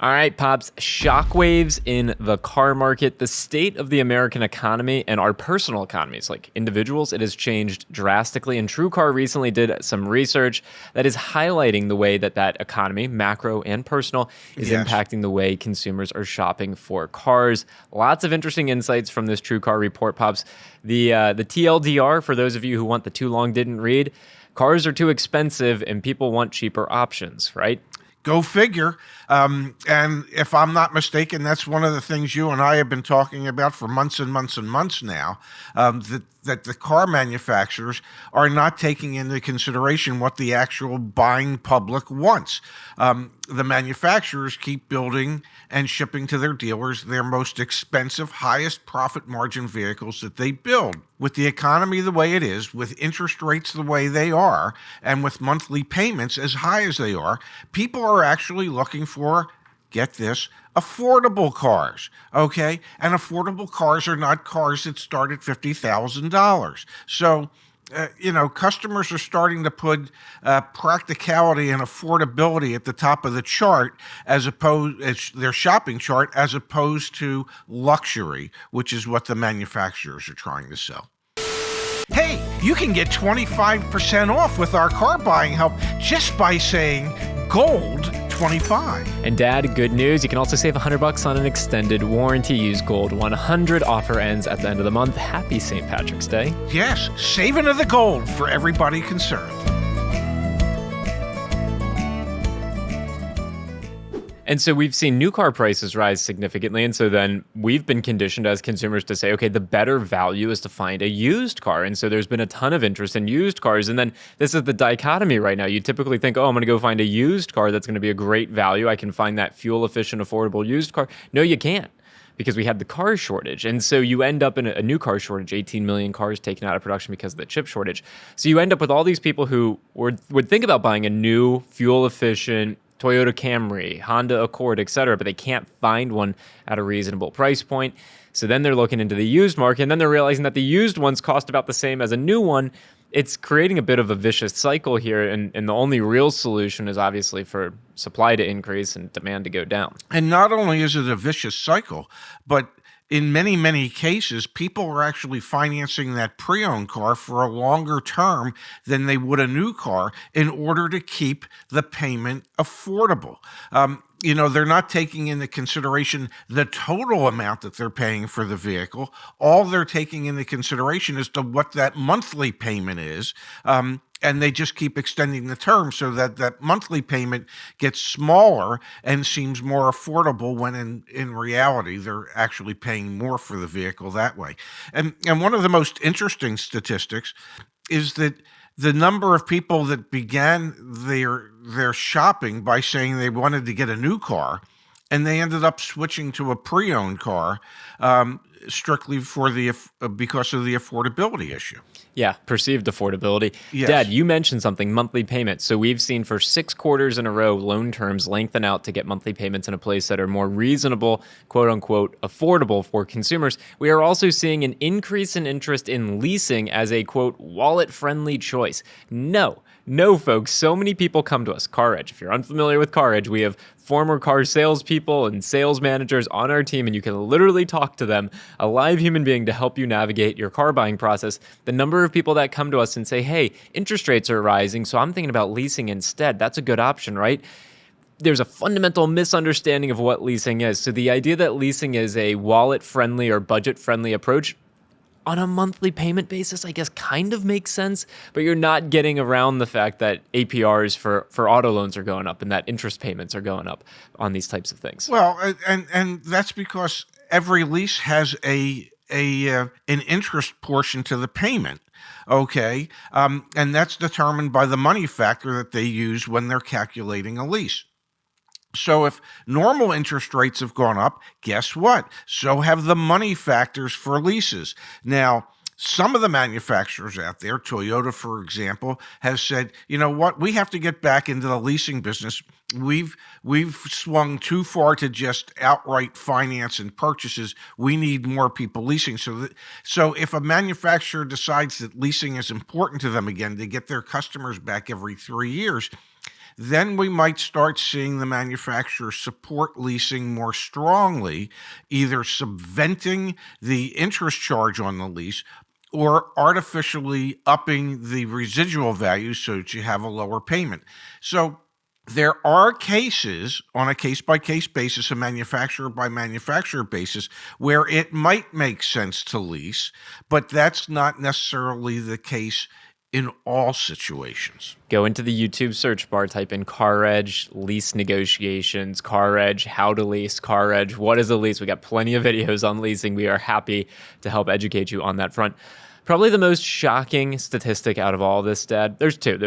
All right, Pops, shockwaves in the car market, the state of the American economy and our personal economies, like individuals, it has changed drastically. And TrueCar recently did some research that is highlighting the way that economy, macro and personal, is Yes. impacting the way consumers are shopping for cars. Lots of interesting insights from this TrueCar report, Pops. The TLDR, for those of you who want the too long didn't read, cars are too expensive and people want cheaper options, right? Go figure. And if I'm not mistaken, that's one of the things you and I have been talking about for months and months and months now, that the car manufacturers are not taking into consideration what the actual buying public wants. The manufacturers keep building and shipping to their dealers their most expensive, highest profit margin vehicles that they build. With the economy the way it is, with interest rates the way they are, and with monthly payments as high as they are, people are actually looking for, get this, affordable cars, okay? And affordable cars are not cars that start at $50,000. So, customers are starting to put practicality and affordability at the top of the chart, as opposed as their shopping chart, as opposed to luxury, which is what the manufacturers are trying to sell. Hey, you can get 25% off with our car buying help just by saying Gold 25. And Dad, good news. You can also save $100 on an extended warranty. Use Gold 100. Offer ends at the end of the month. Happy St. Patrick's Day. Yes, saving of the gold for everybody concerned. And so we've seen new car prices rise significantly. And so then we've been conditioned as consumers to say, okay, the better value is to find a used car. And so there's been a ton of interest in used cars. And then this is the dichotomy right now. You typically think, oh, I'm going to go find a used car that's going to be a great value. I can find that fuel efficient, affordable used car. No, you can't, because we had the car shortage. And so you end up in a new car shortage, 18 million cars taken out of production because of the chip shortage. So you end up with all these people who would think about buying a new fuel efficient Toyota Camry, Honda Accord, etc., but they can't find one at a reasonable price point. So then they're looking into the used market, and then they're realizing that the used ones cost about the same as a new one. It's creating a bit of a vicious cycle here, and the only real solution is obviously for supply to increase and demand to go down. And not only is it a vicious cycle, but in many, many cases, people are actually financing that pre-owned car for a longer term than they would a new car in order to keep the payment affordable. They're not taking into consideration the total amount that they're paying for the vehicle. All they're taking into consideration is to what that monthly payment is. And they just keep extending the term so that that monthly payment gets smaller and seems more affordable, when in reality, they're actually paying more for the vehicle that way. And one of the most interesting statistics is that the number of people that began their shopping by saying they wanted to get a new car, and they ended up switching to a pre-owned car strictly because of the affordability issue. Yeah, perceived affordability. Yes. Dad, you mentioned something, monthly payments. So we've seen for 6 quarters in a row, loan terms lengthen out to get monthly payments in a place that are more reasonable, quote unquote, affordable for consumers. We are also seeing an increase in interest in leasing as a, quote, wallet-friendly choice. No, folks. So many people come to us. CarEdge. If you're unfamiliar with CarEdge, we have former car salespeople and sales managers on our team, and you can literally talk to them, a live human being, to help you navigate your car buying process. The number of people that come to us and say, hey, interest rates are rising, so I'm thinking about leasing instead. That's a good option, right? There's a fundamental misunderstanding of what leasing is. So the idea that leasing is a wallet-friendly or budget-friendly approach on a monthly payment basis, I guess, kind of makes sense, but you're not getting around the fact that APRs for auto loans are going up and that interest payments are going up on these types of things. Well, and that's because every lease has an interest portion to the payment. Okay, and that's determined by the money factor that they use when they're calculating a lease. So if normal interest rates have gone up, guess what? So have the money factors for leases. Now, some of the manufacturers out there, Toyota, for example, has said, you know what? We have to get back into the leasing business. We've swung too far to just outright finance and purchases. We need more people leasing. So if a manufacturer decides that leasing is important to them again, to get their customers back every 3 years, then we might start seeing the manufacturer support leasing more strongly, either subventing the interest charge on the lease or artificially upping the residual value so that you have a lower payment. So there are cases on a case-by-case basis, a manufacturer-by-manufacturer basis, where it might make sense to lease, but that's not necessarily the case in all situations. Go into the YouTube search bar, type in CarEdge, lease negotiations, CarEdge, how to lease, CarEdge, what is a lease? We got plenty of videos on leasing. We are happy to help educate you on that front. Probably the most shocking statistic out of all of this, Dad, there's two.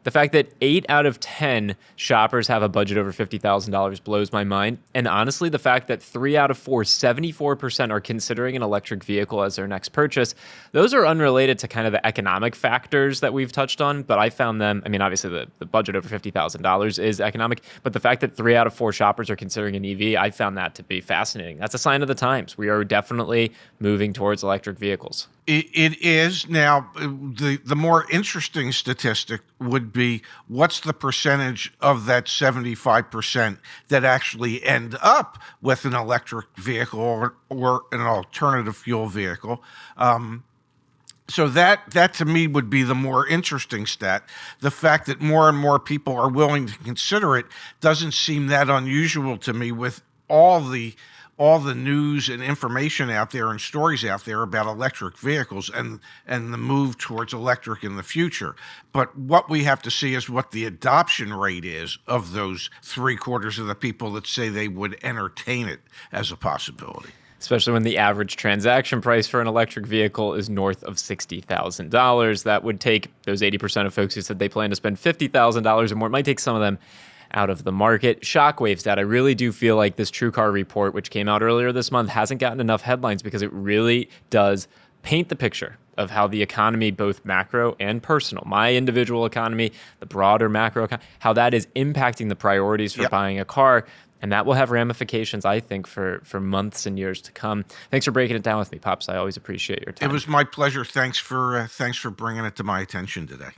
The fact that 8 out of 10 shoppers have a budget over $50,000 blows my mind. And honestly, the fact that 3 out of 4, 74% are considering an electric vehicle as their next purchase, those are unrelated to kind of the economic factors that we've touched on. But I found them, I mean, obviously the budget over $50,000 is economic, but the fact that 3 out of 4 shoppers are considering an EV, I found that to be fascinating. That's a sign of the times. We are definitely moving towards electric vehicles. It is. Now, the more interesting statistic would be what's the percentage of that 75% that actually end up with an electric vehicle or an alternative fuel vehicle. So that to me would be the more interesting stat. The fact that more and more people are willing to consider it doesn't seem that unusual to me with all the news and information out there and stories out there about electric vehicles and the move towards electric in the future. But what we have to see is what the adoption rate is of those 3/4 of the people that say they would entertain it as a possibility. Especially when the average transaction price for an electric vehicle is north of $60,000. That would take those 80% of folks who said they plan to spend $50,000 or more. It might take some of them out of the market. Shockwaves, Dad, I really do feel like this TrueCar report, which came out earlier this month, hasn't gotten enough headlines because it really does paint the picture of how the economy, both macro and personal, my individual economy, the broader macro economy, how that is impacting the priorities for buying a car. And that will have ramifications, I think, for months and years to come. Thanks for breaking it down with me, Pops. I always appreciate your time. It was my pleasure. Thanks for bringing it to my attention today.